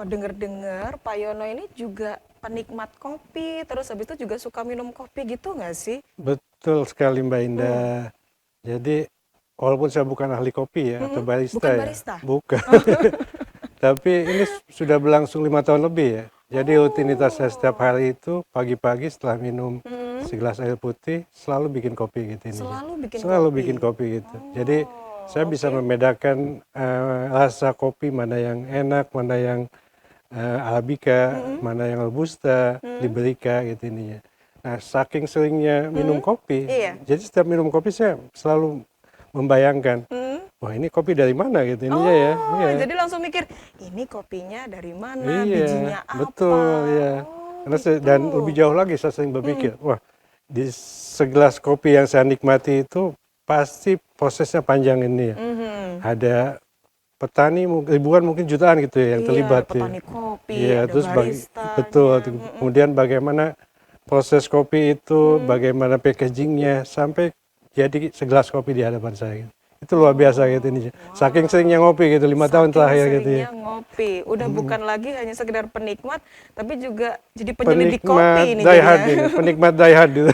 Dengar-dengar Pak Yono ini juga penikmat kopi, terus habis itu juga suka minum kopi gitu nggak sih? Betul sekali Mbak Hmm. Indah. Jadi walaupun saya bukan ahli kopi ya atau barista Bukan ya, barista? bukan. Tapi ini sudah berlangsung 5 tahun lebih ya. Jadi rutinitas saya setiap Oh, hari itu pagi-pagi setelah minum hmm, segelas air putih selalu bikin kopi gitu ini ya. selalu bikin Selalu kopi. bikin kopi gitu. Jadi saya Oh, bisa oke. membedakan rasa kopi mana yang enak, mana yang Arabica, Hmm, mana yang Robusta, hmm, Liberica gitu ininya. Nah, saking seringnya minum hmm, kopi, iya. jadi setiap minum kopi saya selalu membayangkan, Hmm. wah ini kopi dari mana gitu ininya ya. Oh, Iya, jadi langsung mikir, ini kopinya dari mana, iya, bijinya betul apa? ya. Oh, Karena gitu. dan lebih jauh lagi saya sering Hmm, berpikir, wah di segelas kopi yang saya nikmati itu pasti prosesnya panjang ini ya. mhm. Ada petani ribuan mungkin jutaan gitu ya yang Iya, ada terlibat ya. petani kopi, Iya, ada terus betul. baristanya. Mhm. Kemudian bagaimana proses kopi itu, Hmm. bagaimana packagingnya sampai jadi segelas kopi di hadapan saya. Gitu. Itu luar biasa gitu Oh, ini. Saking seringnya wow. ngopi gitu 5 tahun Saking terakhir gitu ya. seringnya ngopi, udah bukan lagi hanya sekedar penikmat, tapi juga jadi penyelidik Penikmat kopi ini die jadi hard ya. ini, penikmat die hard gitu.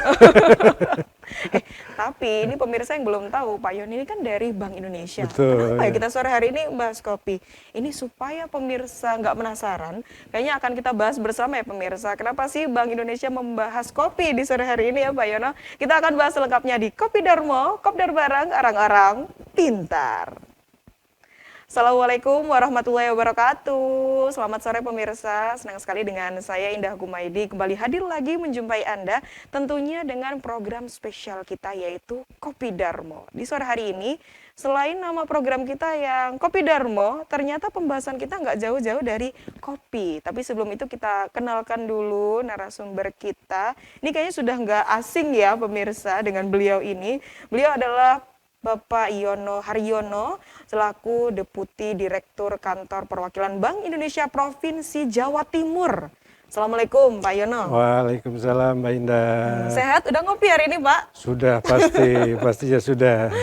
Tapi ini pemirsa yang belum tahu, Pak Yon ini kan dari Bank Indonesia. Betul Kenapa ya ya. kita sore hari ini bahas kopi? Ini supaya pemirsa nggak penasaran, kayaknya akan kita bahas bersama ya pemirsa. Kenapa sih Bank Indonesia membahas kopi di sore hari ini ya Pak Yono? Kita akan bahas selengkapnya di Kopi Darmo, Kopdar Barang, Arang-arang Pintar. Assalamualaikum warahmatullahi wabarakatuh. Selamat sore pemirsa. Senang sekali dengan saya Indah Gumaidi kembali hadir lagi menjumpai Anda tentunya dengan program spesial kita yaitu Kopi Darmo. Di sore hari ini selain nama program kita yang Kopi Darmo, ternyata pembahasan kita nggak jauh-jauh dari kopi. Tapi sebelum itu kita kenalkan dulu narasumber kita. Ini kayaknya sudah nggak asing ya pemirsa dengan beliau ini. Beliau adalah Bapak Yono Haryono selaku Deputi Direktur Kantor Perwakilan Bank Indonesia Provinsi Jawa Timur. Assalamualaikum Pak Yono. Waalaikumsalam Mbak Indah. Sehat? Udah ngopi hari ini Pak? Sudah pasti, pastinya sudah.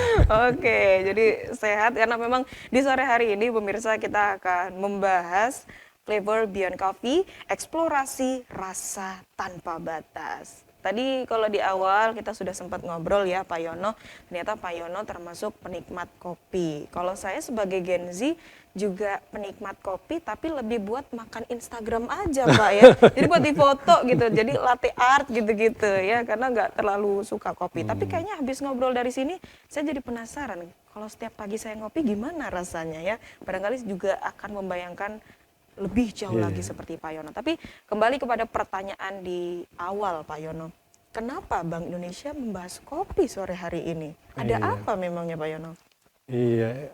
Oke, jadi sehat karena memang di sore hari ini pemirsa kita akan membahas Flavor Beyond Coffee, eksplorasi rasa tanpa batas. Tadi kalau di awal kita sudah sempat ngobrol ya Pak Yono, ternyata Pak Yono termasuk penikmat kopi. Kalau saya sebagai Gen Z juga penikmat kopi tapi lebih buat makan Instagram aja Pak ya. Jadi buat difoto gitu, jadi latte art gitu-gitu ya karena nggak terlalu suka kopi. Tapi Hmm, kayaknya habis ngobrol dari sini saya jadi penasaran kalau setiap pagi saya ngopi gimana rasanya ya. Barangkali juga akan membayangkan lebih jauh iya, lagi iya. seperti Pak Yono. Tapi kembali kepada pertanyaan di awal Pak Yono. Kenapa Bank Indonesia membahas kopi sore hari ini? Ada Iya, apa memangnya Pak Yono? iya.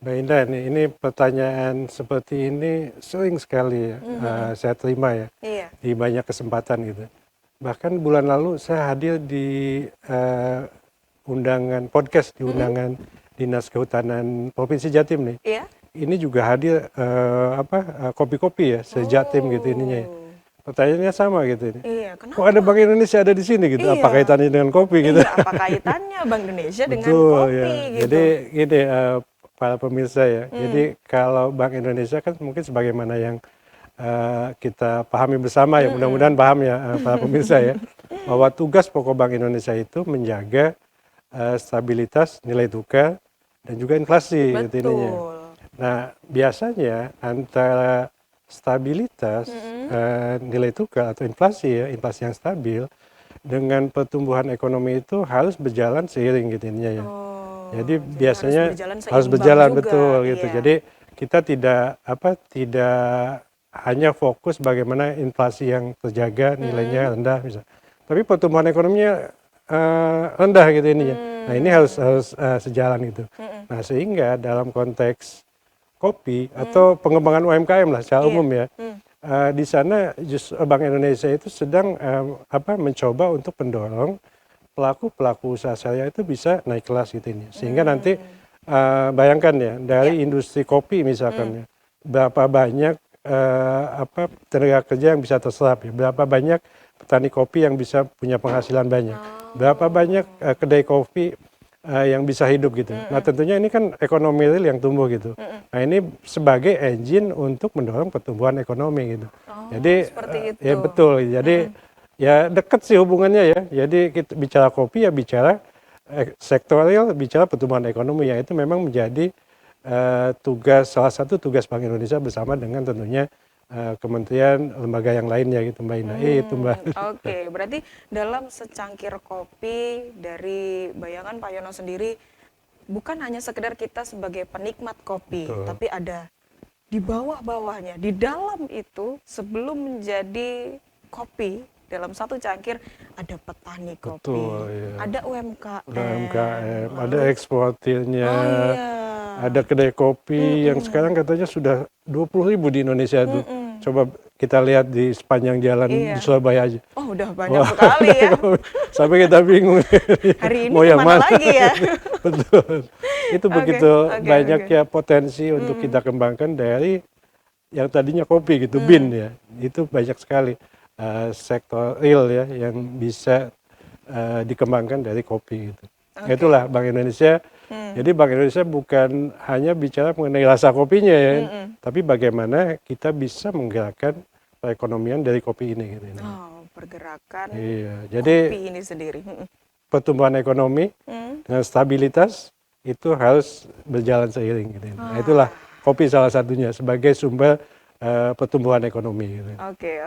Mbak Indah nih, ini pertanyaan seperti ini sering sekali ya, Mhm. saya terima ya Iya. di banyak kesempatan gitu. Bahkan bulan lalu saya hadir di undangan podcast di Mhm. undangan Dinas Kehutanan Provinsi Jatim nih. Iya. Ini juga hadir kopi-kopi ya sejatim gitu ininya. Ya. Oh. Pertanyaannya sama gitu ini. Iya, Kok ada kenapa? Bank Indonesia ada di sini gitu? Apa Iya. kaitannya dengan kopi gitu? Iya, apa kaitannya Bank Indonesia dengan Betul ya. kopi Jadi gitu? gini para pemirsa ya. Hmm. Jadi kalau Bank Indonesia kan mungkin sebagaimana yang kita pahami bersama ya, Mm-mm. mudah-mudahan paham ya para pemirsa ya, bahwa tugas pokok Bank Indonesia itu menjaga stabilitas nilai tukar dan juga inflasi gitu ininya. Betul. Nah, biasanya antara stabilitas Mm-mm. nilai tukar atau inflasi ya, inflasi yang stabil dengan pertumbuhan ekonomi itu harus berjalan seiring gitu ininya ya. Jadi Oh, jadi harus biasanya berjalan harus seimbang berjalan juga, betul gitu. iya. Jadi kita tidak hanya fokus bagaimana inflasi yang terjaga nilainya rendah bisa. Tapi pertumbuhan ekonominya rendah gitu ininya. Nah, ini harus Hmm. harus sejalan gitu. Mm-mm. Nah, sehingga dalam konteks kopi Hmm. atau pengembangan UMKM lah secara Iya. umum ya. Hmm. Di sana Bank Indonesia itu sedang mencoba untuk mendorong pelaku usaha saya itu bisa naik kelas gitu ini. Sehingga nanti Hmm. bayangkan ya Ya. dari industri kopi Hmm. misalkan ya, berapa banyak tenaga kerja yang bisa terserap ya, berapa banyak petani kopi yang bisa punya penghasilan banyak, berapa banyak Oh. kedai kopi yang bisa hidup gitu. Nah tentunya ini kan ekonomi real yang tumbuh gitu. Nah ini sebagai engine untuk mendorong pertumbuhan ekonomi gitu. Oh, Jadi seperti itu. ya betul. Jadi ya dekat sih hubungannya ya. Jadi kita bicara kopi ya bicara sektor real, bicara pertumbuhan ekonomi yang itu memang menjadi salah satu tugas Bank Indonesia bersama dengan tentunya kementerian lembaga yang lainnya gitu Mbak Ina. Itu Mbak. Oke, berarti dalam secangkir kopi dari bayangan Pak Yono sendiri bukan hanya sekedar kita sebagai penikmat kopi, Betul. tapi ada di bawah-bawahnya, di dalam itu sebelum menjadi kopi dalam satu cangkir ada petani kopi, Betul, iya. ada UMKM, UMKM, ada lalu- eksportirnya, oh iya, ada kedai kopi yang sekarang katanya sudah 20.000 di Indonesia tuh. Coba kita lihat di sepanjang jalan Iya. di Surabaya aja. Oh udah banyak sekali ya. Sampai kita bingung. Hari ini Mau yang kemana mana? lagi ya? Betul. Itu Oke, begitu oke, banyak oke. ya potensi untuk kita kembangkan dari yang tadinya kopi gitu, bin ya. Itu banyak sekali sektor real ya yang bisa dikembangkan dari kopi gitu. Itulah Bank Indonesia. Jadi Bank Indonesia bukan hanya bicara mengenai rasa kopinya ya, tapi bagaimana kita bisa menggerakkan perekonomian dari kopi ini gitu. Oh, pergerakan Iya, jadi kopi ini sendiri. pertumbuhan ekonomi dengan stabilitas itu harus berjalan seiring gitu. Nah, itulah kopi salah satunya sebagai sumber pertumbuhan ekonomi gitu. Oke.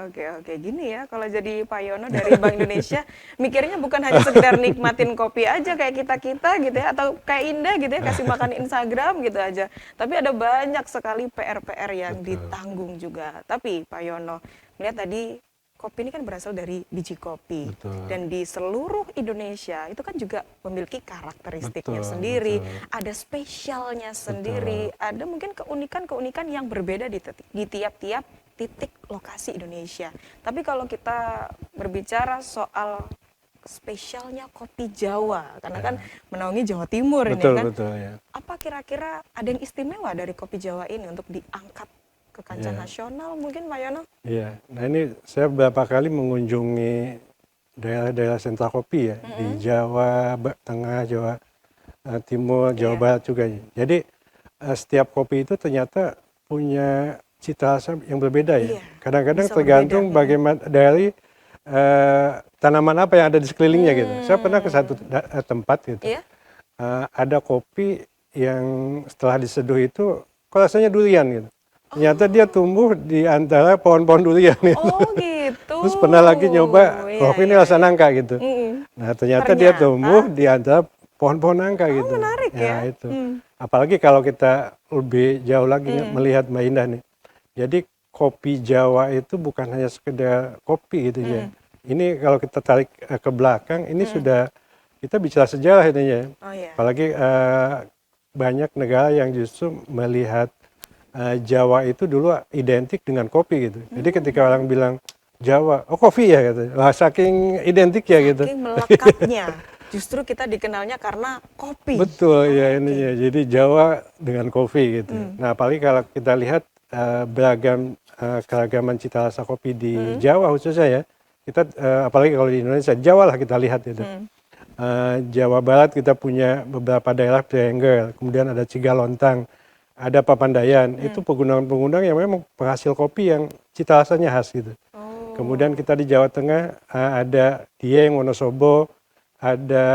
Gini ya, kalau jadi Pak Yono dari Bank Indonesia, mikirnya bukan hanya sekedar nikmatin kopi aja kayak kita-kita gitu ya, atau kayak Indah gitu ya, kasih makan Instagram gitu aja. Tapi ada banyak sekali PR-PR yang ditanggung juga. Tapi Pak Yono, melihat tadi kopi ini kan berasal dari biji kopi. Betul. Dan di seluruh Indonesia itu kan juga memiliki karakteristiknya Betul, sendiri, betul. ada spesialnya sendiri, ada mungkin keunikan-keunikan yang berbeda di tiap-tiap titik lokasi Indonesia. Tapi kalau kita berbicara soal spesialnya kopi Jawa, karena kan menaungi Jawa Timur ini Betul, kan. betul ya. Apa kira-kira ada yang istimewa dari kopi Jawa ini untuk diangkat ke kancah nasional mungkin Pak Yono? Iya, nah ini saya beberapa kali mengunjungi daerah-daerah sentra kopi ya, di Jawa Tengah, Jawa Timur, Jawa Barat juga. Jadi setiap kopi itu ternyata punya cita rasa yang berbeda ya. Iya, Kadang-kadang bisa tergantung berbeda. bagaimana dari tanaman apa yang ada di sekelilingnya gitu. Saya pernah ke satu tempat gitu, Iya? ada kopi yang setelah diseduh itu kok rasanya durian gitu. Ternyata dia tumbuh di antara pohon-pohon durian gitu. Oh gitu. Terus pernah lagi nyoba kopi ini rasa nangka gitu. Nah ternyata dia tumbuh di antara pohon-pohon nangka gitu. Menarik ya. Itu. Apalagi kalau kita lebih jauh lagi melihat Mbak Indah nih. Jadi kopi Jawa itu bukan hanya sekedar kopi gitu ya. Ini kalau kita tarik ke belakang, ini sudah kita bicara sejarah ini ya. Oh iya. Apalagi banyak negara yang justru melihat Jawa itu dulu identik dengan kopi gitu. Jadi ketika orang bilang Jawa, oh kopi ya gitu. Wah, saking identik ya gitu. Saking melekatnya. Justru kita dikenalnya karena kopi. Betul ya ini ya. Jadi Jawa dengan kopi gitu. Nah apalagi kalau kita lihat beragam keragaman cita rasa kopi di Jawa khususnya ya. Kita apalagi kalau di Indonesia, Jawa lah kita lihat gitu. Jawa Barat kita punya beberapa daerah triangle, kemudian ada Cigalontang, ada Papandayan, itu pegunungan-pegunungan yang memang penghasil kopi yang cita rasanya khas gitu. Kemudian kita di Jawa Tengah ada Dieng, Wonosobo, ada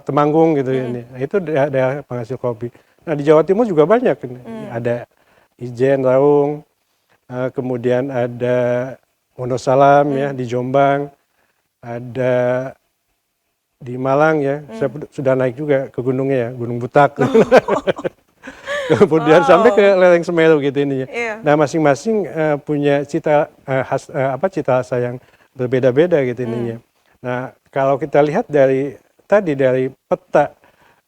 Temanggung gitu ini. Nah, itu daerah penghasil kopi. Nah di Jawa Timur juga banyak, ada Ijen, Raung, kemudian ada Wonosalam ya di Jombang, ada di Malang ya, saya sudah naik juga ke gunungnya ya, Gunung Butak. Kemudian sampai ke lereng Semeru gitu ini ya. Iya. Nah masing-masing punya cita rasa yang berbeda-beda gitu ininya. Nah kalau kita lihat dari peta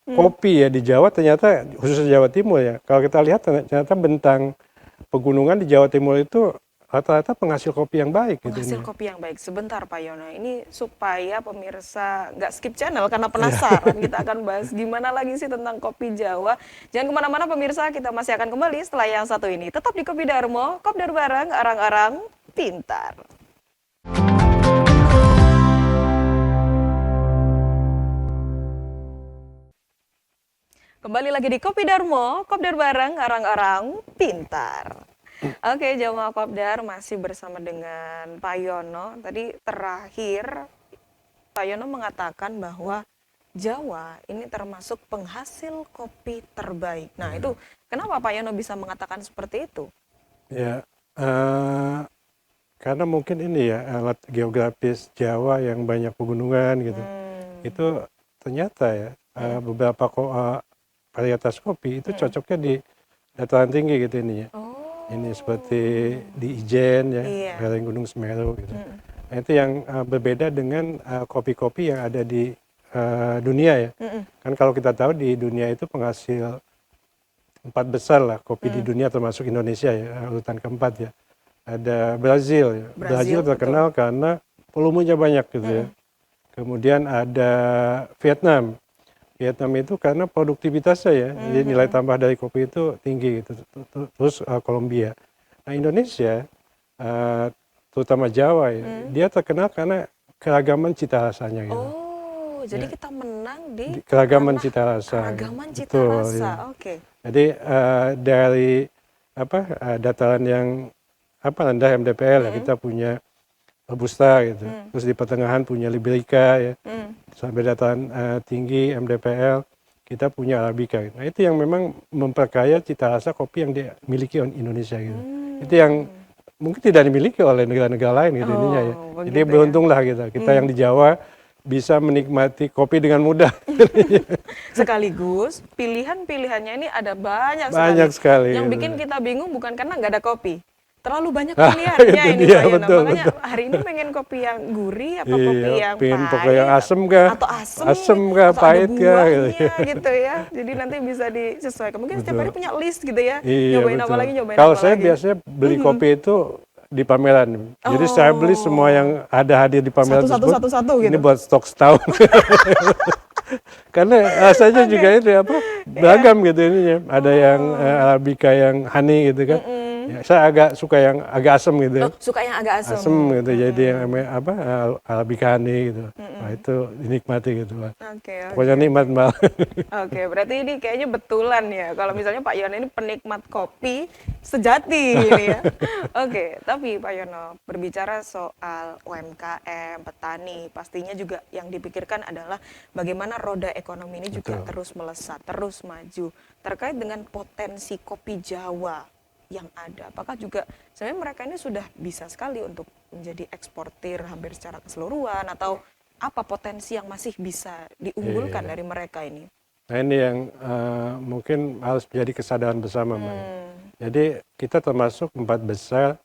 kopi ya di Jawa ternyata khususnya Jawa Timur ya. Kalau kita lihat ternyata bentang pegunungan di Jawa Timur itu rata-rata penghasil kopi yang baik gitu. Penghasil kopi yang baik. Sebentar Pak Yono, ini supaya pemirsa nggak skip channel karena penasaran. Kita akan bahas gimana lagi sih tentang kopi Jawa. Jangan kemana-mana pemirsa, kita masih akan kembali setelah yang satu ini. Tetap di Kopi Darmo, Kopdar bareng, arang-arang pintar. Kembali lagi di Kopi Darmo, Kopdar bareng orang-orang pintar. Oke, Jamaah Kopdar masih bersama dengan Pak Yono. Tadi terakhir Pak Yono mengatakan bahwa Jawa ini termasuk penghasil kopi terbaik. Nah, itu kenapa Pak Yono bisa mengatakan seperti itu? Ya, karena mungkin ini ya alat geografis Jawa yang banyak pegunungan gitu. Itu ternyata ya beberapa varietas kopi itu cocoknya di dataran tinggi gitu ininya. Oh, Ini seperti di Ijen ya, iya. lereng Gunung Semeru gitu. Nah, itu yang berbeda dengan kopi-kopi yang ada di dunia ya. Kan kalau kita tahu di dunia itu penghasil 4 besar lah kopi di dunia termasuk Indonesia ya, urutan keempat ya. Ada Brazil ya. Brazil terkenal karena volumenya banyak gitu ya. Kemudian ada Vietnam. Vietnam itu karena produktivitasnya ya, jadi nilai tambah dari kopi itu tinggi gitu. Terus Kolombia. Nah, Indonesia terutama Jawa ya, dia terkenal karena keragaman cita rasanya gitu. Oh, jadi kita menang di Keragaman ranah cita rasa. keragaman cita Betul, rasa. ya. Oke. Jadi dari dataran yang rendah MDPL ya, kita punya Robusta gitu. Terus di pertengahan punya Liberica ya. Sampai dataran tinggi MDPL kita punya Arabica. Nah, itu yang memang memperkaya cita rasa kopi yang dimiliki Indonesia gitu. Itu yang mungkin tidak dimiliki oleh negara-negara lain gitu ininya ya. Jadi begitu ya. beruntunglah kita yang di Jawa bisa menikmati kopi dengan mudah. Sekaligus pilihan-pilihannya ini ada banyak Banyak sekali. Yang gitu. bikin kita bingung bukan karena nggak ada kopi. Terlalu banyak Ah, pilihannya itu ini dia, Pak Yono. betul, Makanya betul. hari ini pengen kopi yang gurih apa Iya, kopi yang pengen pahit pokoknya yang asem kah? atau asem, Asem kah, atau pahit ada kah, buahnya gitu. gitu ya. Jadi nanti bisa disesuaikan. Mungkin setiap Betul. hari punya list gitu ya. Iya, Nyobain apa betul. lagi, nyobain Kalau apa saya lagi. biasanya beli kopi itu di pameran. Jadi saya beli semua yang ada hadir di pameran tersebut. Satu-satu Ini gitu. buat stok setahun. Karena rasanya juga itu beragam gitu ininya. Ada yang Arabica yang honey gitu kan. Ya, saya agak suka yang agak asem gitu ya. Oh, suka yang agak asam. Asem gitu. Jadi yang namanya Arabica honey gitu. Wah, itu dinikmati gitu lah. Oke. Pokoknya nikmat banget. Oke, berarti ini kayaknya betulan ya. Kalau misalnya Pak Yono ini penikmat kopi sejati ini ya. Oke, tapi Pak Yono berbicara soal UMKM, petani, pastinya juga yang dipikirkan adalah bagaimana roda ekonomi ini juga Betul. terus melesat, terus maju. Terkait dengan potensi kopi Jawa yang ada, apakah juga sebenarnya mereka ini sudah bisa sekali untuk menjadi eksportir hampir secara keseluruhan atau apa potensi yang masih bisa diunggulkan dari mereka ini? Nah, ini yang mungkin harus menjadi kesadaran bersama, Mbak. Jadi kita termasuk 4 besar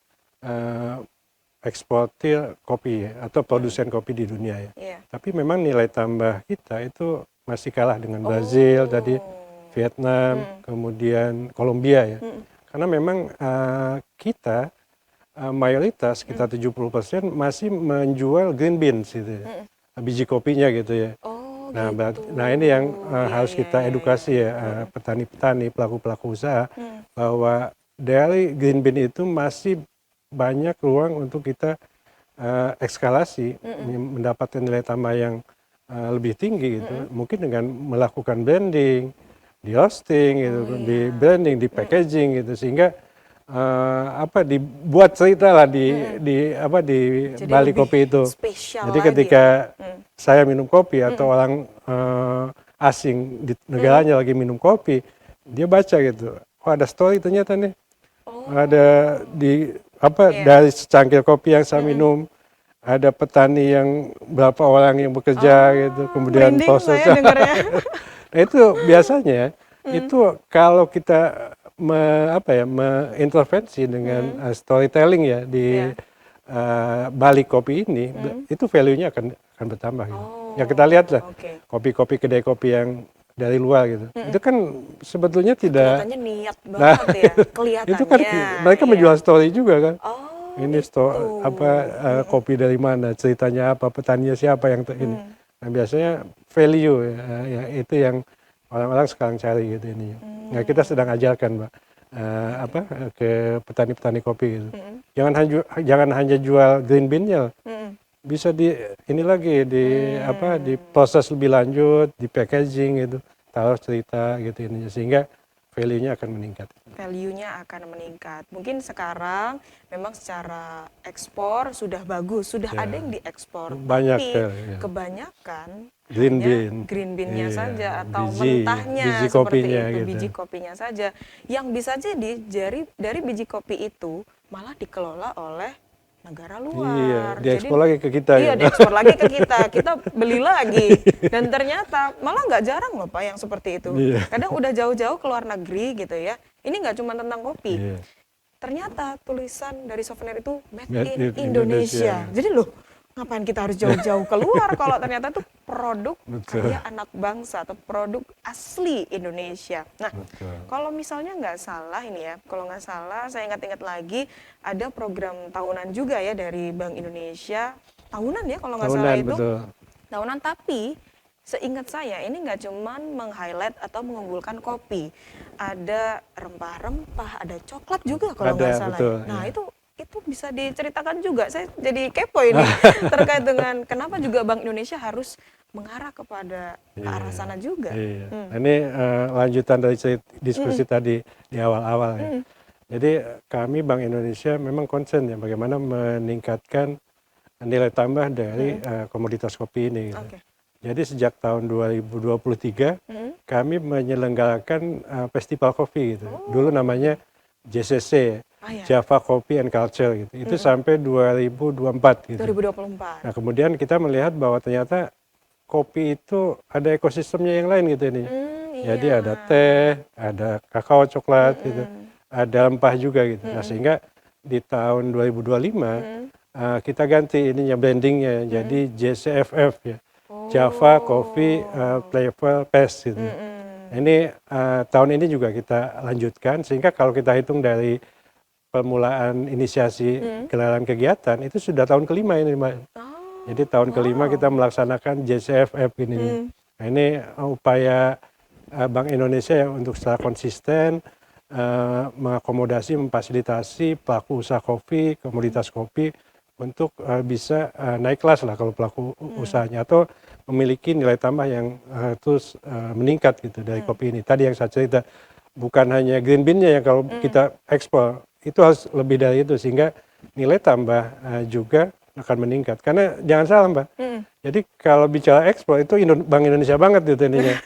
eksportir kopi ya, atau produsen kopi di dunia ya. Iya. Tapi memang nilai tambah kita itu masih kalah dengan Brazil tadi, Vietnam, kemudian Kolombia ya. Karena memang kita mayoritas sekitar 70% masih menjual green beans gitu ya. Biji kopinya gitu ya. Oh, Nah, gitu. nah ini yang Iya, harus iya, kita iya, edukasi ya, petani-petani, pelaku-pelaku usaha, bahwa dari green bean itu masih banyak ruang untuk kita ekskalasi, mendapatkan nilai tambah yang lebih tinggi gitu. Mungkin dengan melakukan blending, di roasting gitu, di blending, di packaging gitu, sehingga dibuat cerita lah di Jadi balik lebih kopi itu. spesial Jadi lagi ketika ya. saya minum kopi atau orang asing di negaranya lagi minum kopi, dia baca gitu. Oh, ada story ternyata nih. Ada di dari secangkir kopi yang saya minum, ada petani yang berapa orang yang bekerja gitu, kemudian Merinding prosesnya. saya dengarnya. Nah, itu biasanya itu kalau kita mengintervensi dengan storytelling ya di balik kopi ini, itu value-nya akan bertambah gitu. Ya kita lihat lah Oke. kopi-kopi kedai kopi yang dari luar gitu. Itu kan sebetulnya tidak. Kelihatannya niat banget ya, kelihatannya. Itu kan mereka iya. menjual story juga kan. Oh, Ini gitu. kopi dari mana, ceritanya apa, petaninya siapa yang ini. Nah, biasanya value ya itu yang orang-orang sekarang cari gitu ini. Nah, kita sedang ajarkan, Mbak, ke petani-petani kopi gitu. Jangan hanya jual green bean-nya. Bisa di proses lebih lanjut, di packaging gitu. taruh cerita gitu ininya, sehingga value-nya akan meningkat. Value-nya akan meningkat. Mungkin sekarang memang secara ekspor sudah bagus, sudah Ya, ada yang diekspor, banyak tapi ya. kebanyakan Green hanya bean, green bean-nya iya, saja atau biji mentahnya seperti kopinya itu, gitu. biji kopinya saja. Yang bisa jadi dari biji kopi itu malah dikelola oleh negara Iya, luar. Jadi diekspor lagi ke kita iya gitu. diekspor lagi ke kita beli lagi. Dan ternyata malah nggak jarang loh Pak yang seperti itu. Iya, Kadang udah jauh-jauh ke luar negeri gitu ya. Ini nggak cuma tentang kopi. iya. Ternyata tulisan dari souvenir itu made Made in in Indonesia. Indonesia. Jadi loh, ngapain kita harus jauh-jauh keluar kalau ternyata itu produk Betul. karya anak bangsa atau produk asli Indonesia. Nah, Betul. kalau misalnya nggak salah ini ya, kalau nggak salah saya ingat-ingat lagi ada program tahunan juga ya dari Bank Indonesia. Tahunan ya kalau nggak salah Tahunan, itu. betul. Tahunan, tapi seingat saya ini nggak cuman meng-highlight atau mengunggulkan kopi. Ada rempah-rempah, ada coklat juga kalau Ada, nggak salah. betul, Nah, ya. itu bisa diceritakan juga. Saya jadi kepo ini terkait dengan kenapa juga Bank Indonesia harus mengarah kepada ke arah Iya, sana juga. iya. Nah, ini lanjutan dari diskusi tadi di awal-awal ya. Jadi kami Bank Indonesia memang concern ya bagaimana meningkatkan nilai tambah dari komoditas kopi ini. Gitu. Oke. Jadi sejak tahun 2023 kami menyelenggarakan festival kopi gitu. Dulu namanya JCC, Ah, ya. Java Coffee and Culture gitu. Itu sampai 2024 gitu. 2024. Nah, kemudian kita melihat bahwa ternyata kopi itu ada ekosistemnya yang lain gitu ini. Jadi Iya. ada teh, ada kakao coklat gitu, ada rempah juga gitu. Nah, sehingga di tahun 2025 kita ganti ininya brandingnya jadi JCFF ya. Java Coffee Flavor Fest gitu. Nah, ini tahun ini juga kita lanjutkan sehingga kalau kita hitung dari permulaan inisiasi gelaran kegiatan itu sudah tahun kelima ini Mbak. Oh, Jadi tahun kelima kita melaksanakan JCFF ini. Nah, ini upaya Bank Indonesia ya untuk secara konsisten mengakomodasi, memfasilitasi pelaku usaha kopi, komoditas kopi untuk bisa naik kelas lah kalau pelaku usahanya atau memiliki nilai tambah yang terus meningkat gitu dari kopi ini. Tadi yang saya cerita bukan hanya green bean-nya yang kalau kita ekspor itu harus lebih dari itu sehingga nilai tambah juga akan meningkat. Karena jangan salah Mbak, jadi kalau bicara ekspor itu Bank Indonesia banget gitu ininya.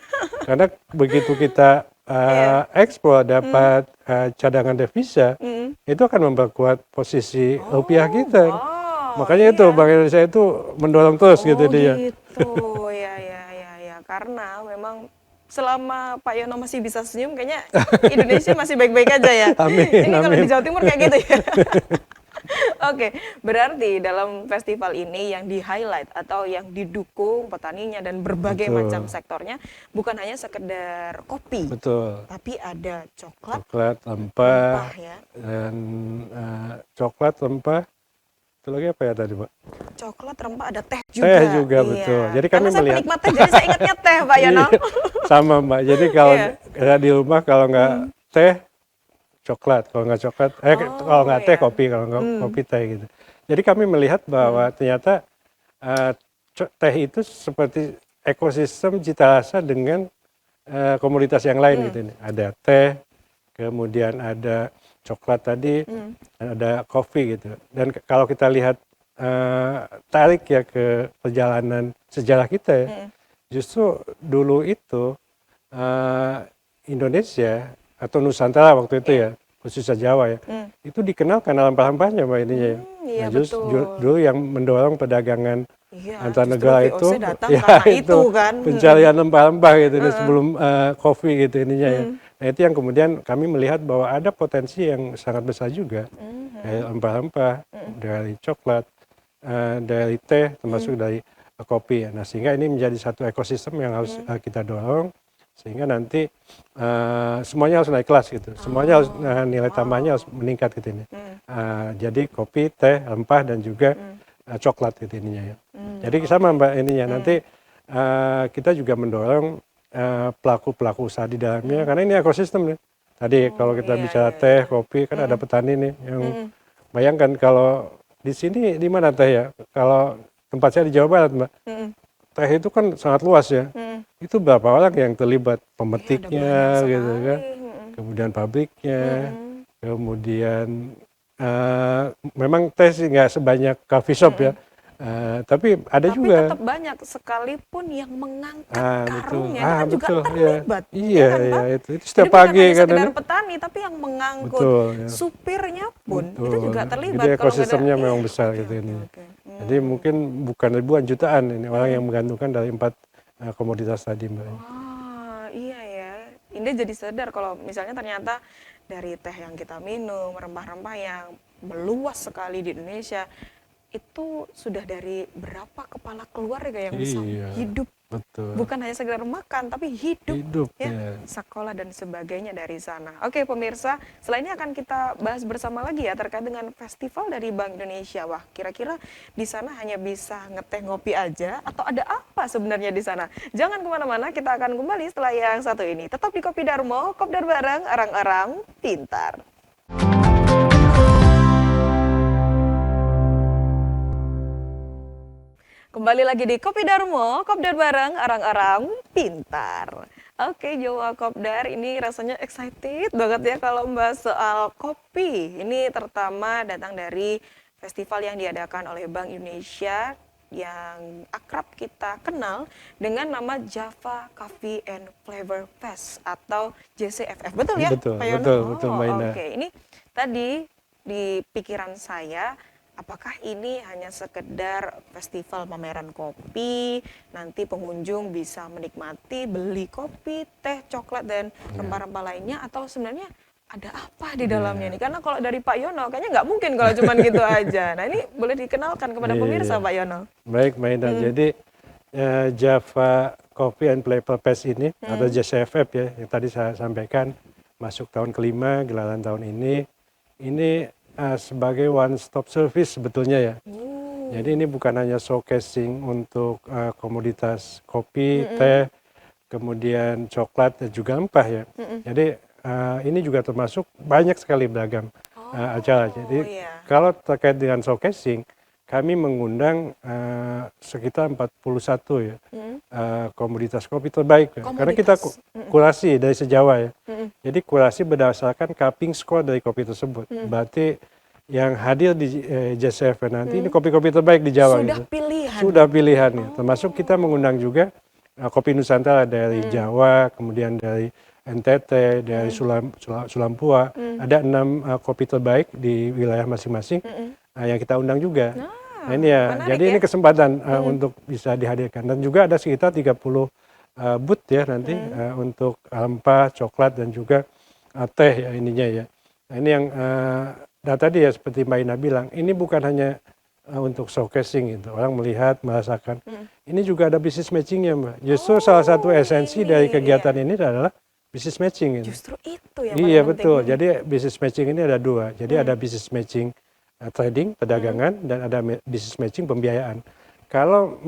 Karena begitu kita ekspor dapat cadangan devisa, itu akan memperkuat posisi rupiah kita. Makanya itu Bank Indonesia itu mendorong terus gitu dia. Gitu, ya. Karena memang selama Pak Yono masih bisa senyum, kayaknya Indonesia masih baik-baik aja ya. Amin, Ini kalau amin. di Jawa Timur kayak gitu ya. Oke, berarti dalam festival ini yang di-highlight atau yang didukung petaninya dan berbagai Betul. macam sektornya bukan hanya sekedar kopi, Betul. tapi ada coklat, Coklat, rempah, ya. dan coklat, rempah, itu lagi apa ya tadi Pak? Coklat, rempah, ada teh juga. Teh juga, Iya. betul. Jadi Karena kami saya melihat penikmat teh, jadi saya ingatnya teh, Pak Yono. Iya, sama Mbak. Jadi kalau Iya. kayak di rumah kalau nggak teh coklat, kalau nggak coklat, kalau nggak teh iya. kopi, kalau nggak kopi teh gitu. Jadi kami melihat bahwa ternyata teh itu seperti ekosistem cita rasa dengan komoditas yang lain gitu. Ada teh, kemudian ada coklat tadi, ada kopi gitu. Dan kalau kita lihat tarik ya ke perjalanan sejarah kita ya, justru dulu itu Indonesia atau Nusantara waktu itu ya, khususnya Jawa ya, itu dikenal karena rempah-rempahnya Mbak ininya ya. Iya, Justru dulu yang mendorong perdagangan Iya, antar justru negara VOC itu, datang ya karena itu kan. pencarian rempah-rempah gitu sebelum kopi gitu ininya ya. Nah itu yang kemudian kami melihat bahwa ada potensi yang sangat besar juga dari rempah-rempah, dari coklat, dari teh, termasuk dari kopi ya. Nah sehingga ini menjadi satu ekosistem yang harus kita dorong sehingga nanti semuanya harus naik kelas gitu, semuanya harus nilai tambahnya harus meningkat gitu ini. Jadi kopi, teh, rempah dan juga coklat gitu ininya ya. Jadi sama Mbak ininya nanti kita juga mendorong pelaku-pelaku usaha di dalamnya karena ini ekosistem nih. Tadi kalau kita bicara teh, kopi kan ada petani nih yang bayangkan kalau di sini di mana teh ya? Kalau tempat saya di Jawa Barat Mbak, teh itu kan sangat luas ya. itu berapa orang yang terlibat, Iya, ada banyak pemetiknya gitu sekali. kan, kemudian pabriknya, kemudian memang teh sih nggak sebanyak coffee shop ya, tapi ada Tapi juga. tetap banyak sekalipun yang mengangkat Betul, karungnya itu kan juga betul, ya, terlibat, ya iya, kan iya Pak? itu Jadi setiap bukan pagi hanya kan sekedar ini, petani, tapi yang mengangkut betul, ya, supirnya pun itu betul. juga Jadi terlibat. Kalau nggak ada, ekosistemnya iya, memang besar oke gitu oke ini. oke. Jadi mungkin bukan ribuan, jutaan ini orang yang menggantungkan dari 4 komoditas tadi, Mbak. Wah, iya ya. Indah jadi sadar kalau misalnya ternyata dari teh yang kita minum, rempah-rempah yang meluas sekali di Indonesia, itu sudah dari berapa kepala keluarga yang bisa Iya, hidup. betul. Bukan hanya sekedar makan, tapi hidup, Hidup ya, ya. sekolah dan sebagainya dari sana. Oke pemirsa, setelah ini akan kita bahas bersama lagi ya terkait dengan festival dari Bank Indonesia. Wah, kira-kira di sana hanya bisa ngeteh ngopi aja atau ada apa sebenarnya di sana? Jangan kemana-mana, kita akan kembali setelah yang satu ini. Tetap di Kopi Darmo, Kopdar bareng, orang-orang pintar. Kembali lagi di Kopi Darmo, Kopdar bareng orang-orang pintar. Oke, Jawa Kopdar, ini rasanya excited banget ya kalau membahas soal kopi. Ini terutama datang dari festival yang diadakan oleh Bank Indonesia yang akrab kita kenal dengan nama Java Coffee and Flavor Fest atau JCFF. Betul ya, Betul, Pak Yono? betul, betul, Mbak Oh, Indah. oke. Ini tadi di pikiran saya, apakah ini hanya sekedar festival pameran kopi, nanti pengunjung bisa menikmati, beli kopi, teh, coklat, dan rempah-rempah lainnya, atau sebenarnya ada apa di dalamnya nih? Karena kalau dari Pak Yono, kayaknya nggak mungkin kalau cuman gitu aja. Nah ini boleh dikenalkan kepada pemirsa Iya. Pak Yono. Baik, Mbak Indah. Jadi Java Coffee and Flavor Fest ini atau JCFF ya, yang tadi saya sampaikan masuk tahun kelima gelaran tahun ini sebagai one stop service sebetulnya ya. Jadi ini bukan hanya showcasing untuk komoditas kopi, teh, kemudian coklat dan juga rempah ya. Jadi ini juga termasuk banyak sekali beragam acara. Jadi iya. kalau terkait dengan showcasing, kami mengundang sekitar 41 ya komoditas kopi terbaik. Ya. Karena kita kurasi dari sejauh ya. Jadi kurasi berdasarkan cupping score dari kopi tersebut. Berarti yang hadir di JCF nanti ini kopi-kopi terbaik di Jawa. Sudah gitu. pilihan. Sudah pilihannya. Termasuk kita mengundang juga kopi Nusantara dari Jawa, kemudian dari NTT, dari Sulampua. Ada 6 kopi terbaik di wilayah masing-masing yang kita undang juga. Nah ini ya, jadi ini kesempatan untuk bisa dihadirkan. Dan juga ada sekitar 30 booth ya nanti untuk rempah, coklat, dan juga teh ya ininya ya. Nah ini yang, nah tadi ya seperti Mbak Ina bilang, ini bukan hanya untuk showcasing gitu, orang melihat, merasakan. Ini juga ada business matchingnya Mbak. Justru salah satu esensi dari kegiatan ini adalah business matching. Gitu. Justru itu yang Iya paling betul, penting. jadi business matching ini ada dua. Jadi ada business matching trading, perdagangan, dan ada business matching pembiayaan. Kalau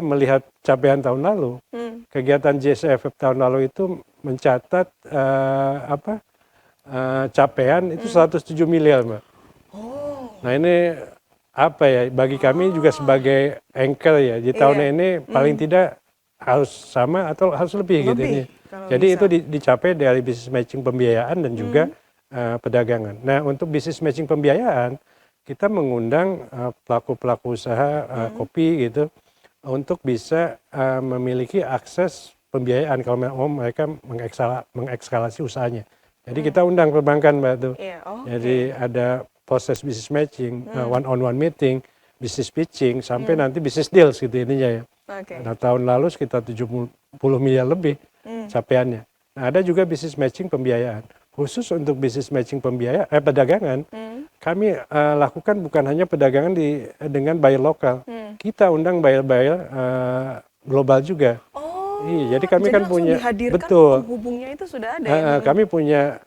melihat capaian tahun lalu, kegiatan JCFF tahun lalu itu mencatat capaian itu 107 miliar, Mbak. Nah ini apa ya, bagi kami juga sebagai anchor ya, di tahun ini paling tidak harus sama atau harus lebih gitu ini. Jadi bisa. itu dicapai dari business matching pembiayaan dan juga perdagangan. Nah untuk business matching pembiayaan, kita mengundang pelaku-pelaku usaha kopi gitu untuk bisa memiliki akses pembiayaan kalau mereka mengekskalasi usahanya. Jadi kita undang perbankan Mbak tuh. Jadi ada proses business matching, one-on-one meeting, business pitching, sampai nanti business deals gitu ininya ya. Nah tahun lalu sekitar 70 miliar lebih capaiannya. Nah ada juga business matching pembiayaan. Khusus untuk business matching perdagangan, kami lakukan bukan hanya perdagangan dengan buyer lokal. Kita undang buyer-buyer global juga. Iya, jadi kami kan punya, betul. Penghubungnya itu sudah ada. Kami punya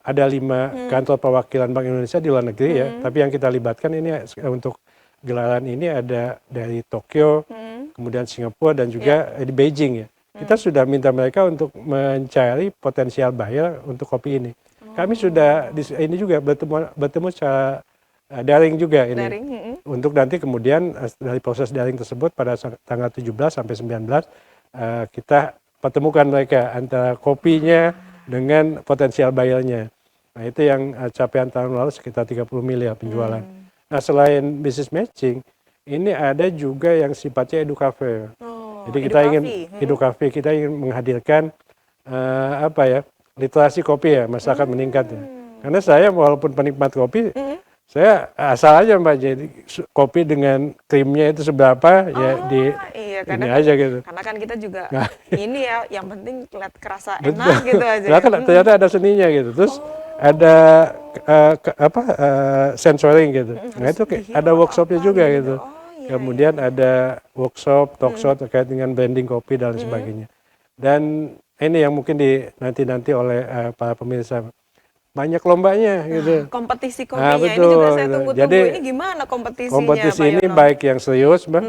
ada 5 kantor perwakilan Bank Indonesia di luar negeri ya. Tapi yang kita libatkan ini untuk gelaran ini ada dari Tokyo, kemudian Singapura dan juga di Beijing ya. Kita sudah minta mereka untuk mencari potensial buyer untuk kopi ini. Kami sudah ini juga bertemu secara daring juga ini. Untuk nanti kemudian dari proses daring tersebut pada tanggal 17 sampai 19 kita pertemukan mereka antara kopinya dengan potensial buyer-nya. Nah itu yang capaian tahun lalu sekitar 30 miliar penjualan. Nah selain business matching, ini ada juga yang sifatnya educafe. Oh, Jadi kita ingin educafi. educafe, kita ingin menghadirkan apa ya, literasi kopi ya, masyarakat meningkat ya. Karena saya walaupun penikmat kopi, saya asal aja Mbak, jadi kopi dengan krimnya itu seberapa ya di Iya, ini kadang aja gitu. karena kan kita juga Nah, ini ya, yang penting kerasa betul. enak gitu aja ya. Ternyata ada seninya gitu. Terus ada sensoring gitu. Nah itu ada workshopnya juga gitu. Oh iya, Kemudian ada workshop, talk show terkait dengan branding kopi dan sebagainya. Dan ini yang mungkin nanti oleh para pemirsa, banyak lombanya gitu. kompetisi Nah, kopinya ini betul, juga saya gitu. tunggu-tunggu. Jadi, Ini gimana kompetisinya, kompetisi Pak ini Yono? baik yang serius, Mbak.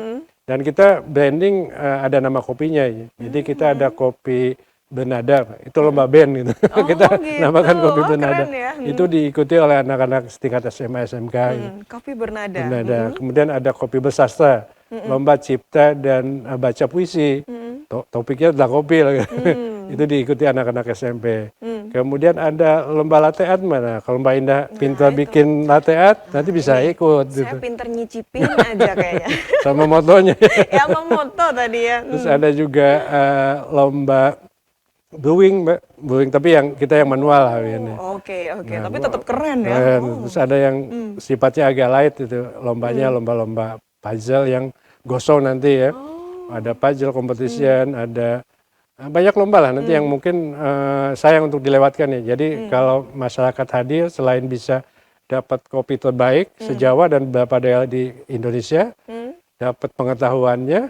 Dan kita branding ada nama kopinya. Ya. Jadi kita ada kopi Bernada, Pak. Itu lomba band gitu. Oh, Kita gitu. namakan kopi Oh, Bernada. keren ya. Itu diikuti oleh anak-anak setingkat SMA, SMK. Gitu. Kopi Bernada. Bernada. Kemudian ada kopi bersastra, lomba cipta dan baca puisi. Topiknya adalah kopi lah. Itu diikuti anak-anak SMP. Kemudian ada lomba latte art mana? Kalau Mbak Indah pintar bikin latte art, nanti bisa ikut. Saya Gitu. pinter nyicipin aja kayaknya. Sama motonya. Ya sama moto tadi ya. Terus ada juga lomba brewing, Mbak. Brewing, tapi kita yang manual hari ini. Oke. Nah, Tapi tetap keren ya. Keren. Terus ada yang sifatnya agak light itu, lombanya lomba-lomba puzzle yang gosong nanti ya. Ada puzzle competition, ada banyak lomba lah nanti yang mungkin sayang untuk dilewatkan ya. Jadi kalau masyarakat hadir selain bisa dapat kopi terbaik se-Jawa dan beberapa daerah di Indonesia, dapat pengetahuannya,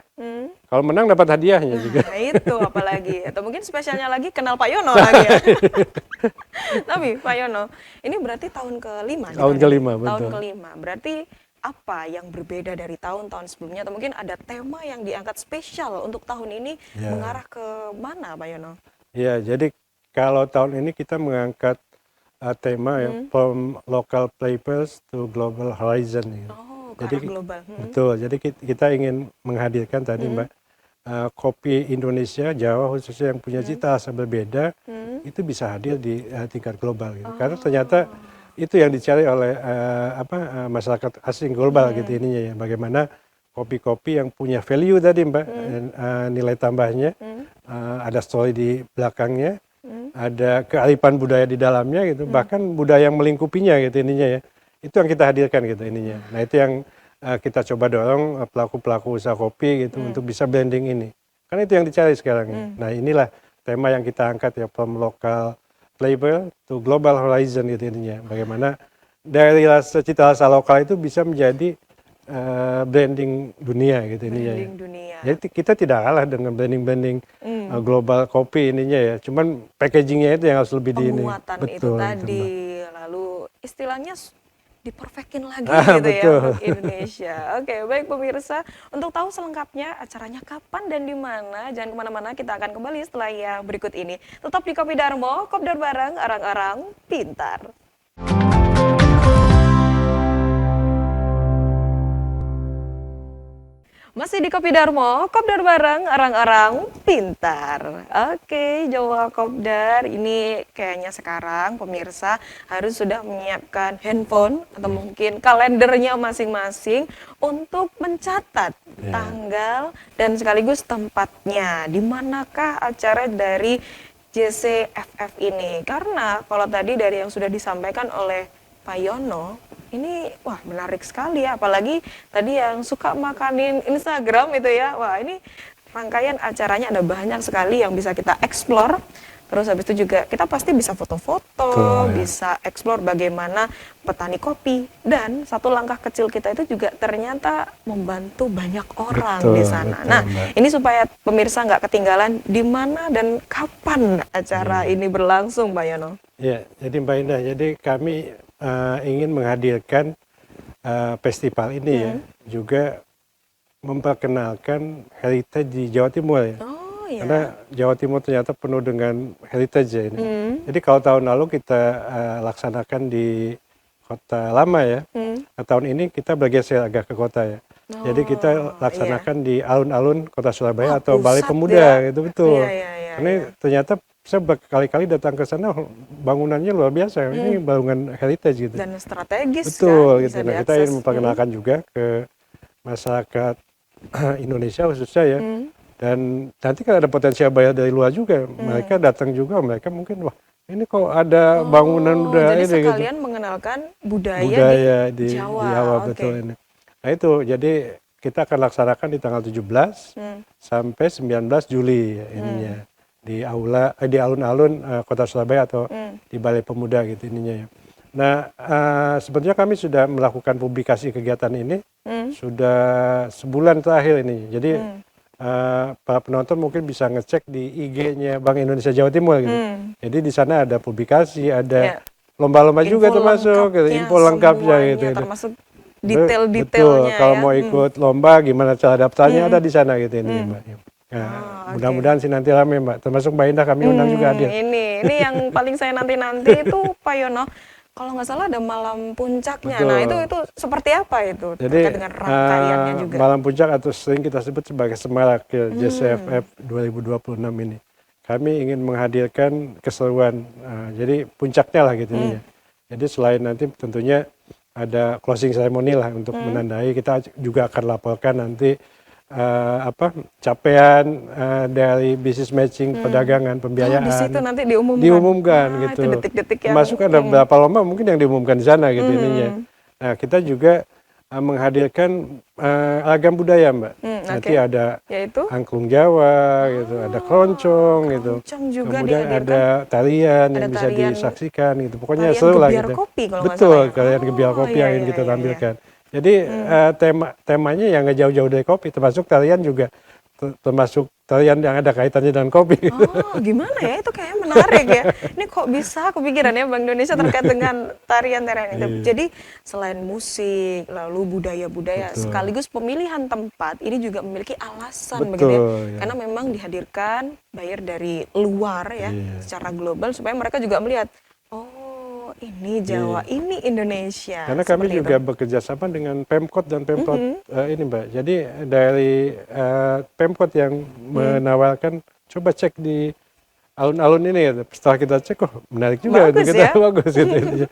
kalau menang dapat hadiahnya juga. Nah itu apalagi. Atau mungkin spesialnya lagi kenal Pak Yono lagi ya. Tapi Pak Yono, ini berarti tahun kelima. Tahun kelima, betul. Tahun kelima. Berarti apa yang berbeda dari tahun-tahun sebelumnya? Atau mungkin ada tema yang diangkat spesial untuk tahun ini mengarah ke mana Pak Yono? Ya, jadi kalau tahun ini kita mengangkat tema ya, from local flavors to global horizon. Ya. Oh, ke Jadi arah global. betul. Jadi kita ingin menghadirkan tadi Mbak, kopi Indonesia, Jawa khususnya yang punya cita rasa berbeda, itu bisa hadir di tingkat global. Gitu. Karena ternyata itu yang dicari oleh masyarakat asing global gitu ininya ya. Bagaimana kopi-kopi yang punya value tadi Mbak, nilai tambahnya, ada story di belakangnya, ada kearifan budaya di dalamnya gitu, bahkan budaya yang melingkupinya gitu ininya ya. Itu yang kita hadirkan gitu ininya. Nah itu yang kita coba dorong pelaku-pelaku usaha kopi gitu untuk bisa blending ini. Karena itu yang dicari sekarang. Nah inilah tema yang kita angkat ya, from local flavor to global horizon gitu ininya. Bagaimana dari cita rasa lokal itu bisa menjadi branding dunia gitu ininya. Branding dunia. Jadi kita tidak kalah dengan branding global kopi ininya ya. Cuman packagingnya itu yang harus lebih di ini. Penguatan itu Betul, tadi. Mbak. Lalu istilahnya diperfekin lagi gitu betul. ya untuk Indonesia. Oke, baik pemirsa. Untuk tahu selengkapnya acaranya kapan dan di mana, jangan kemana-mana. Kita akan kembali setelah yang berikut ini. Tetap di Kopi Darmo, Kopdar bareng, orang-orang pintar. Masih di Kopi Darmo, Kopdar bareng orang-orang pintar. Oke, Jawa Kopdar, ini kayaknya sekarang pemirsa harus sudah menyiapkan handphone atau mungkin kalendernya masing-masing untuk mencatat tanggal dan sekaligus tempatnya. Di manakah acara dari JCFF ini? Karena kalau tadi dari yang sudah disampaikan oleh Pak Yono, ini wah menarik sekali ya, apalagi tadi yang suka makanin Instagram itu ya, wah ini rangkaian acaranya ada banyak sekali yang bisa kita explore. Terus habis itu juga kita pasti bisa foto-foto, bisa explore bagaimana petani kopi, dan satu langkah kecil kita itu juga ternyata membantu banyak orang di sana. Nah, ini supaya pemirsa nggak ketinggalan di mana dan kapan acara ini berlangsung, Pak Yono. Ya, jadi Mbak Indah, jadi kami ingin menghadirkan festival ini ya, juga memperkenalkan heritage di Jawa Timur ya. Iya. Karena Jawa Timur ternyata penuh dengan heritage ya ini. Jadi kalau tahun lalu kita laksanakan di Kota Lama ya, nah, tahun ini kita bergeser agak ke kota ya. Jadi kita Oh, iya. laksanakan di alun-alun Kota Wah, Surabaya atau Balai pusat Pemuda ya. gitu, betul. Iya, iya, iya, Ini iya. ternyata saya berkali-kali datang ke sana, bangunannya luar biasa. Ini Mm. bangunan heritage gitu. Dan strategis kan, Betul bisa gitu. Nah, kita diakses. ingin memperkenalkan juga ke masyarakat Indonesia khususnya ya. Mm. Dan nanti kan ada potensial buyer dari luar juga. Mereka Mm. datang juga, mereka mungkin wah ini kok ada bangunan Oh, udah jadi ini gitu. sekalian mengenalkan budaya di Budaya di Jawa Jawa. betul Oke. ini. Nah itu jadi kita akan laksanakan di tanggal 17 Hmm. sampai 19 Juli ya, ininya di di alun-alun Kota Surabaya atau Hmm. di Balai Pemuda gitu ininya ya. Nah, sebetulnya kami sudah melakukan publikasi kegiatan ini Hmm. sudah sebulan terakhir ini. Jadi Hmm. para penonton mungkin bisa ngecek di IG-nya Bank Indonesia Jawa Timur gitu. Hmm. Jadi di sana ada publikasi, ada Ya, lomba-lomba juga info termasuk, gitu, lengkapnya info lengkapnya gitu. semuanya, Gitu. termasuk Betul, detail-detailnya kalau ya. mau Hmm. ikut lomba gimana cara daftarnya Hmm. ada di sana gitu ini Hmm. Mbak. Nah, Ah, oke. mudah-mudahan sih nanti rame Mbak. Termasuk Mbak Indah kami undang juga hadir. Ini yang paling saya nanti-nanti itu Pak Yono. Kalau nggak salah ada malam puncaknya. Nah, itu Betul. seperti apa itu Jadi terkait dengan rangkaiannya juga? Malam Puncak atau sering kita sebut sebagai Semarak ya, Hmm. JCFF 2026 ini. Kami ingin menghadirkan keseruan. Jadi puncaknya lah gitu ini ya. Jadi selain nanti tentunya ada closing ceremony lah untuk menandai, kita juga akan laporkan nanti capaian dari business matching, perdagangan, Oh, di situ pembiayaan nanti diumumkan. diumumkan Wah, itu gitu. detik-detik yang Termasuk ada beberapa lomba mungkin yang diumumkan di sana gitu ininya. hmm. Nah, kita juga menghadirkan ragam budaya, Mbak. Nanti Oke. ada Yaitu angklung Jawa gitu, ada keroncong gitu. keroncong juga Kemudian dihadirkan. ada tarian Ada yang bisa tarian disaksikan gitu. Pokoknya tarian seru lah gebiar gitu. kopi kalau nggak salah Betul, ya. kalian gebiar Oh, kopi iya, yang ingin iya, kita iya, iya. tampilkan. Jadi temanya yang nggak jauh-jauh dari kopi, termasuk tarian juga termasuk tarian yang ada kaitannya dengan kopi. Oh, gimana ya? Itu kayaknya menarik ya. Ini kok bisa kepikiran ya Bank Indonesia terkait dengan tarian-tarian itu. Iya, Jadi selain musik, lalu budaya-budaya, betul. sekaligus pemilihan tempat, ini juga memiliki alasan begitu ya. Betul, ya. Karena memang dihadirkan buyer dari luar ya, Iya. secara global supaya mereka juga melihat, oh ini Jawa, ini Indonesia. Karena kami Seperti juga itu. bekerja sama dengan Pemkot dan Pemprov ini Mbak. Jadi dari Pemkot yang menawarkan coba cek di alun-alun ini ya. Setelah kita cek, oh menarik juga itu Bagus kita ya. bagus gitu. Intinya.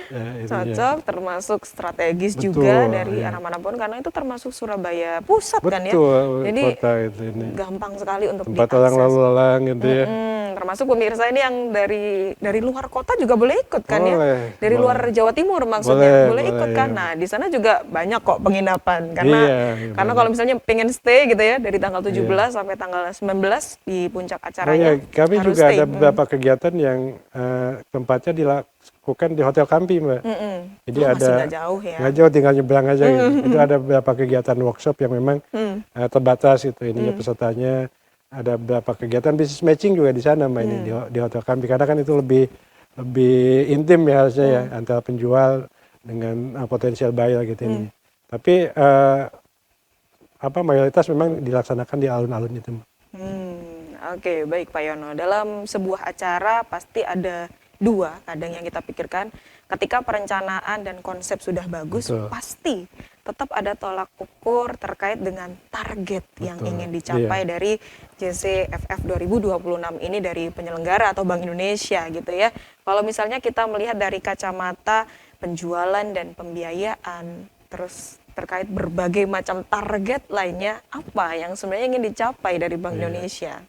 Ya, intinya. Cocok, termasuk strategis juga Betul, dari ya. arah manapun karena itu termasuk Surabaya pusat kan ya. Betul, Jadi kota itu ini. gampang sekali untuk Tempat orang diakses. lalu lalang gitu ya. Termasuk pemirsa ini yang dari luar kota juga boleh ikut kan ya. Boleh, Dari boleh. luar Jawa Timur maksudnya. Boleh ikut boleh, kan. ya. Nah, di sana juga banyak kok penginapan karena Iya, karena banyak. kalau misalnya pengen stay gitu ya dari tanggal 17 sampai tanggal 19 di puncak Oh acaranya ya, kami harus juga stay. ada beberapa kegiatan yang tempatnya dilakukan di Hotel Kampi, Mbak. Jadi Oh, ada masih nggak jauh ya. nggak jauh, tinggal nyebrang aja gitu. Itu ada beberapa kegiatan workshop yang memang terbatas gitu ininya pesertanya. Ada beberapa kegiatan business matching juga di sana Mbak ini di Hotel Kampi karena kan itu lebih intim ya harusnya ya antara penjual dengan potensial buyer gitu ini. Tapi mayoritas memang dilaksanakan di alun-alun itu. Oke, baik Pak Yono. Dalam sebuah acara pasti ada dua kadang yang kita pikirkan. Ketika perencanaan dan konsep sudah bagus, Betul. pasti tetap ada tolak ukur terkait dengan target yang Betul, ingin dicapai iya. dari JCFF 2026 ini dari penyelenggara atau Bank Indonesia gitu ya. Kalau misalnya kita melihat dari kacamata penjualan dan pembiayaan, terus terkait berbagai macam target lainnya, apa yang sebenarnya ingin dicapai dari Bank Indonesia?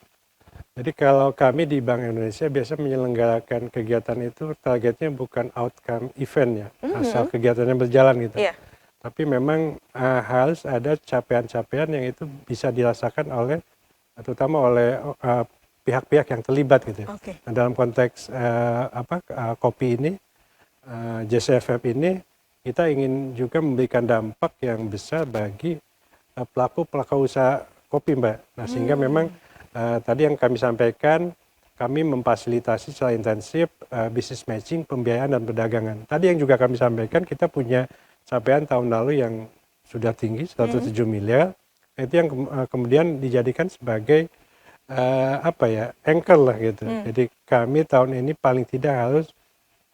Jadi kalau kami di Bank Indonesia biasa menyelenggarakan kegiatan itu targetnya bukan outcome event ya, asal kegiatannya berjalan gitu. Iya. Tapi memang harus ada capaian-capaian yang itu bisa dirasakan oleh, terutama oleh pihak-pihak yang terlibat gitu. Oke. Nah, dalam konteks kopi ini, JCFF ini, kita ingin juga memberikan dampak yang besar bagi pelaku usaha kopi, Mbak. Nah, sehingga memang tadi yang kami sampaikan, kami memfasilitasi secara intensif business matching, pembiayaan dan perdagangan. Tadi yang juga kami sampaikan, kita punya capaian tahun lalu yang sudah tinggi 107 miliar. Itu yang kemudian dijadikan sebagai anchor lah gitu. Jadi kami tahun ini paling tidak harus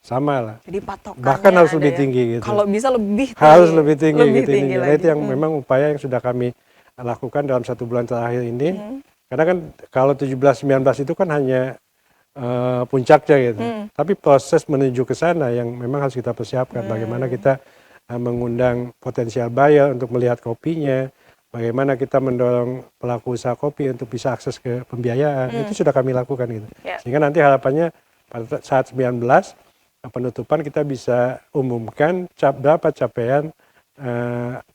sama lah. Jadi patokannya Bahkan harus ada lebih ya. tinggi gitu. Kalau bisa lebih Harus tinggi, lebih tinggi lebih gitu tinggi ini. Nah, lagi. itu yang memang upaya yang sudah kami lakukan dalam 1 bulan terakhir ini. Karena kan kalau 17-19 itu kan hanya puncaknya gitu. Tapi proses menuju ke sana yang memang harus kita persiapkan. Bagaimana kita mengundang potensial buyer untuk melihat kopinya, bagaimana kita mendorong pelaku usaha kopi untuk bisa akses ke pembiayaan, itu sudah kami lakukan gitu. Ya. Sehingga nanti harapannya pada saat 19 penutupan kita bisa umumkan berapa capaian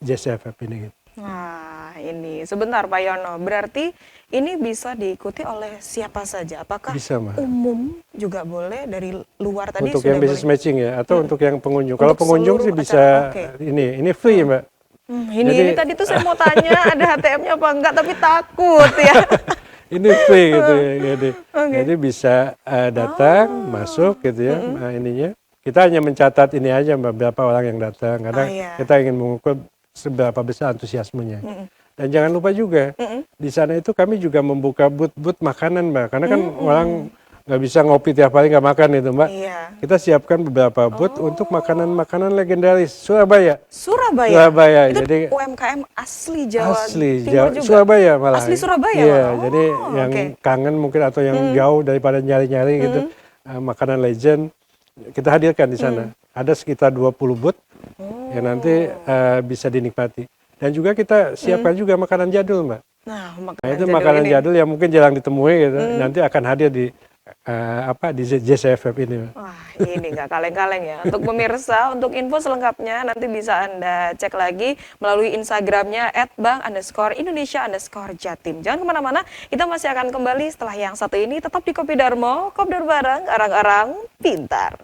JCFF ini gitu. Nah, ini sebentar Pak Yono. Berarti ini bisa diikuti oleh siapa saja? Apakah Bisa, Mbak. umum juga boleh dari luar tadi Untuk sudah yang business boleh? matching ya, atau untuk yang pengunjung. Kalau Untuk pengunjung sih seluruh bisa acara, oke. ini free Mbak. Ini tadi tuh saya mau tanya ada HTM-nya apa enggak, tapi takut ya. Ini free gitu ya, jadi bisa datang, masuk gitu ya, ininya. Kita hanya mencatat ini aja Mbak, berapa orang yang datang, karena iya. kita ingin mengukur seberapa besar antusiasmenya. Dan jangan lupa juga, di sana itu kami juga membuka booth makanan Mbak, karena kan orang nggak bisa ngopi tiap hari nggak makan itu Mbak. Iya. Kita siapkan beberapa booth untuk makanan-makanan legendaris Surabaya. Surabaya. Itu Jadi UMKM asli Jawa asli Timur juga. Surabaya malah. Asli Surabaya Iya, malah. jadi yang kangen mungkin atau yang jauh daripada nyari-nyari gitu, makanan legend kita hadirkan di sana. Ada sekitar 20 booth yang nanti bisa dinikmati. Dan juga kita siapkan juga makanan jadul, Mbak. Nah, Nah, itu makanan ini. jadul yang mungkin jarang ditemui gitu. Nanti akan hadir di di JCFF ini. Wah, ini nggak kaleng-kaleng ya. Untuk pemirsa, untuk info selengkapnya nanti bisa Anda cek lagi melalui Instagramnya @bank_Indonesia_Jatim. Jangan kemana-mana, kita masih akan kembali setelah yang satu ini. Tetap di Kopi Darmo, Kopdar bareng, arang-arang pintar.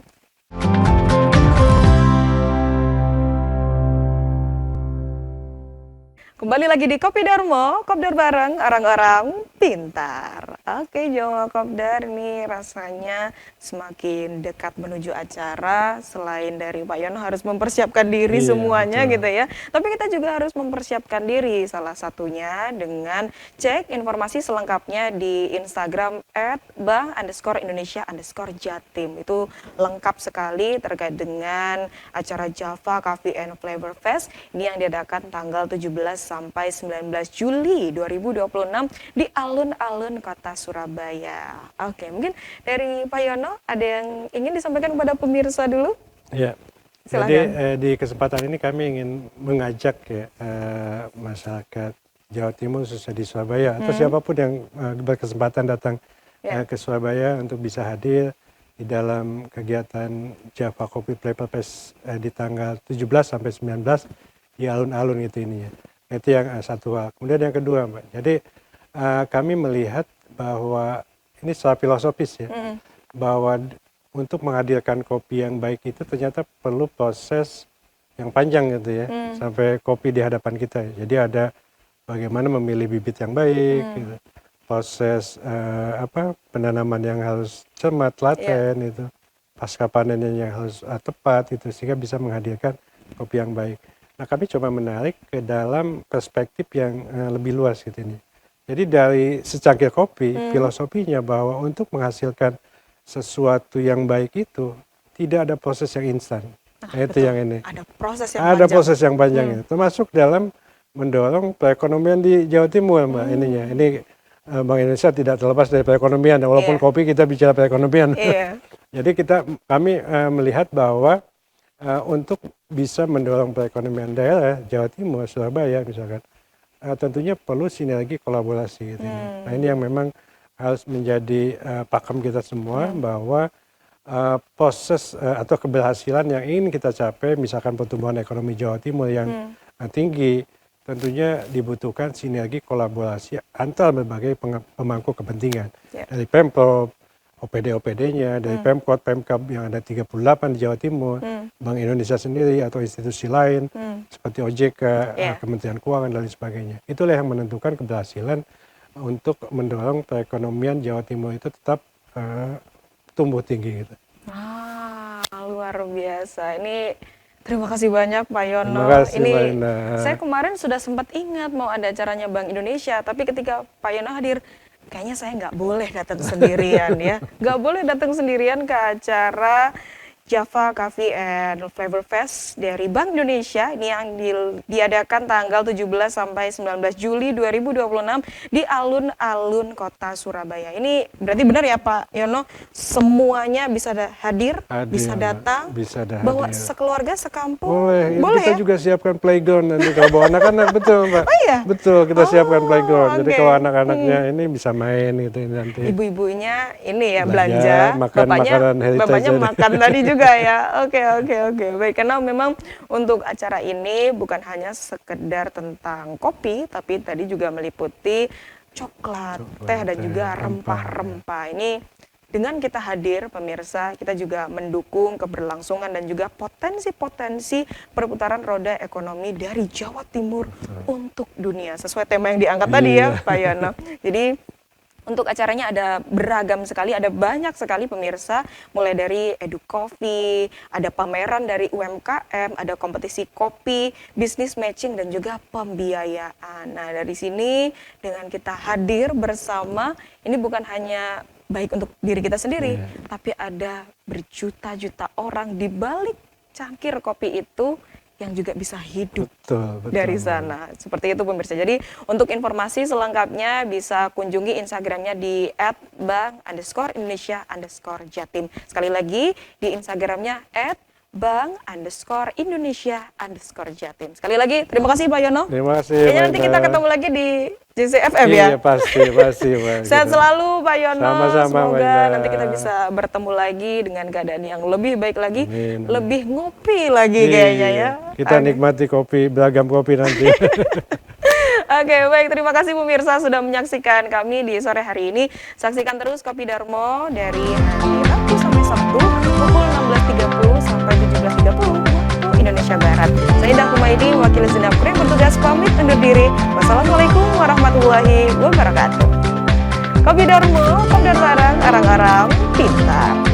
Kembali lagi di Kopi Darmo, Kopdar bareng, orang-orang pintar. Oke, Jawa Kopdar, ini rasanya semakin dekat menuju acara. Selain dari Pak Yono harus mempersiapkan diri semuanya betul. gitu ya. Tapi kita juga harus mempersiapkan diri. Salah satunya dengan cek informasi selengkapnya di Instagram @bank_Indonesia_Jatim. Itu lengkap sekali terkait dengan acara Java Coffee and Flavor Fest. Ini yang diadakan tanggal 17 sampai 19 Juli 2026 di alun-alun kota Surabaya. Oke, mungkin dari Pak Yono ada yang ingin disampaikan kepada pemirsa dulu? Ya, jadi di kesempatan ini kami ingin mengajak ya masyarakat Jawa Timur khususnya di Surabaya atau siapapun yang berkesempatan datang ke Surabaya untuk bisa hadir di dalam kegiatan Java Coffee Flavor Fest di tanggal 17 sampai 19 di alun-alun itu ini ya. Itu yang satu hal. Kemudian yang kedua Mbak, jadi kami melihat bahwa ini secara filosofis ya, bahwa untuk menghadirkan kopi yang baik itu ternyata perlu proses yang panjang gitu ya, sampai kopi di hadapan kita. Jadi ada bagaimana memilih bibit yang baik, gitu. Proses penanaman yang harus cermat, telaten itu, pasca panennya yang harus tepat itu, sehingga bisa menghadirkan kopi yang baik. Nah, kami coba menarik ke dalam perspektif yang lebih luas gitu ini. Jadi dari secangkir kopi, filosofinya bahwa untuk menghasilkan sesuatu yang baik itu tidak ada proses yang instan. Nah, itu yang ini. Ada proses yang Ada panjang. proses yang panjang ya. Termasuk dalam mendorong perekonomian di Jawa Timur, Mbak, ininya. Ini Bank Indonesia tidak terlepas dari perekonomian, walaupun kopi kita bicara perekonomian. Jadi kami melihat bahwa untuk bisa mendorong perekonomian daerah Jawa Timur, Surabaya misalkan, tentunya perlu sinergi kolaborasi gitu. Nah, ini yang memang harus menjadi pakem kita semua bahwa proses atau keberhasilan yang ingin kita capai, misalkan pertumbuhan ekonomi Jawa Timur yang tinggi, tentunya dibutuhkan sinergi kolaborasi antar berbagai pemangku kepentingan. Dari Pemprov, OPD-OPD-nya, dari Pemkot, Pemkab yang ada 38 di Jawa Timur, Bank Indonesia sendiri atau institusi lain seperti OJK, Kementerian Keuangan dan lain sebagainya. Itulah yang menentukan keberhasilan untuk mendorong perekonomian Jawa Timur itu tetap tumbuh tinggi gitu. Luar biasa. Ini terima kasih banyak Pak Yono. Terima kasih, ini Mbak Ina. Saya kemarin sudah sempat ingat mau ada acaranya Bank Indonesia, tapi ketika Pak Yono hadir, kayaknya saya nggak boleh datang sendirian ya. Nggak boleh datang sendirian ke acara Java Coffee and Flavor Fest dari Bank Indonesia ini yang diadakan tanggal 17 sampai 19 Juli 2026 di alun-alun Kota Surabaya. Ini berarti benar ya Pak Yono, semuanya bisa hadir, bisa datang, bisa bawa hadir. sekeluarga, sekampung. Boleh kita ya? juga siapkan playground nanti kalau bawa anak-anak. Betul Mbak. Oh iya? Betul, kita siapkan playground. Jadi oke. kalau anak-anaknya ini bisa main gitu nanti. Ibu-ibunya ini ya Belanja, belanja, makan makanan heritage bapaknya aja. makan tadi juga ya. Oke. Baik, karena memang untuk acara ini bukan hanya sekedar tentang kopi, tapi tadi juga meliputi coklat, teh dan juga rempah-rempah. Ini dengan kita hadir, pemirsa, kita juga mendukung keberlangsungan dan juga potensi-potensi perputaran roda ekonomi dari Jawa Timur untuk dunia. Sesuai tema yang diangkat tadi ya, Pak Yono. Jadi untuk acaranya ada beragam sekali, ada banyak sekali pemirsa, mulai dari Edu Coffee, ada pameran dari UMKM, ada kompetisi kopi, bisnis matching, dan juga pembiayaan. Nah, dari sini dengan kita hadir bersama, ini bukan hanya baik untuk diri kita sendiri, tapi ada berjuta-juta orang di balik cangkir kopi itu yang juga bisa hidup Betul. dari sana. Seperti itu pemirsa. Jadi untuk informasi selengkapnya bisa kunjungi Instagramnya di @bank_indonesia_jatim. Sekali lagi di Instagramnya @bank_indonesia_jatim. Sekali lagi terima kasih Pak Yono. Terima kasih. Kayaknya nanti kita ketemu lagi di JCFM ya. Iya pasti Mbak. Sehat selalu Pak Yono. Sama-sama, Mbak Semoga Indah. nanti kita bisa bertemu lagi dengan keadaan yang lebih baik lagi, Amin. lebih ngopi lagi kayaknya ya. Kita nikmati kopi, beragam kopi nanti. Oke, baik. Terima kasih pemirsa sudah menyaksikan kami di sore hari ini. Saksikan terus Kopi Darmo dari hari Rabu sampai Sabtu pukul 16.30 sampai 17.30 waktu Indonesia Barat. Saya Indah Humaydi, wakil Zinab Krim, bertugas pamit undur diri. Wassalamualaikum warahmatullahi wabarakatuh. Kopi Darmo, kopi dan barang, arang-arang pintar.